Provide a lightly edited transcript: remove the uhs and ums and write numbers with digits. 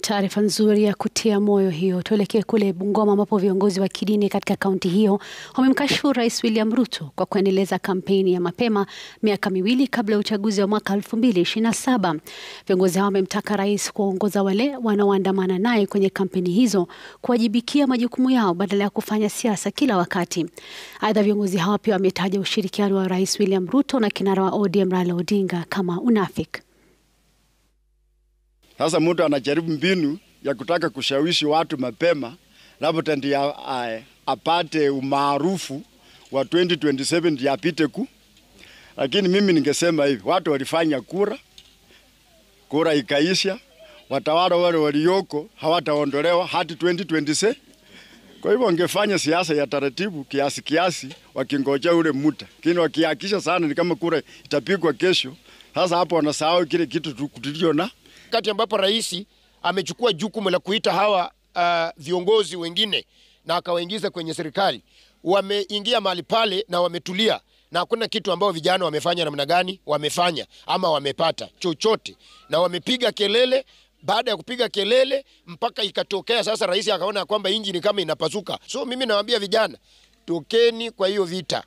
Taarifa nzuri ya kutia moyo hiyo. Tuelekee kule Bungoma ambapo viongozi wa kidini katika kaunti hiyo wamemkashifu Rais William Ruto kwa kuendeleza kampeni ya mapema miaka miwili kabla ya uchaguzi wa mwaka 2027. Viongozi hao wamemtaka rais kuongoza wale wanaoandamana naye kwenye kampeni hizo kuwajibikia majukumu yao badala ya kufanya siasa kila wakati. Aidha, viongozi hao pia wametaja ushirikiano wa Rais William Ruto na kinara wa ODM Raila Odinga kama unafiki. Sasa mtu anajaribu mbinu ya kutaka kushawishi watu mapema labda ndio apate umaarufu wa 2027 ndio apite lakini mimi ningesema hivi, watu walifanya kura ikaisha, watawala wale walioko hawataondolewa hadi 2027. Kwa hivyo wangefanya siasa ya taratibu kiasi wakingojea ule muda. Lakini wakihakisha sana ni kama kura itapigwa kesho, sasa hapo wanasahau kile kitu tuliona. Wakati ambapo rais amechukua jukumu la kuita hawa viongozi wengine na akawaingiza kwenye serikali, wameingia mahali pale na wametulia, na hakuna kitu ambao vijana wamefanya namna gani wamefanya ama wamepata chochote, na wamepiga kelele. Baada ya kupiga kelele mpaka ikatokea sasa rais akaona kwamba injini kama inapasuka. So mimi nawaambia vijana, tokeni kwa hiyo vita.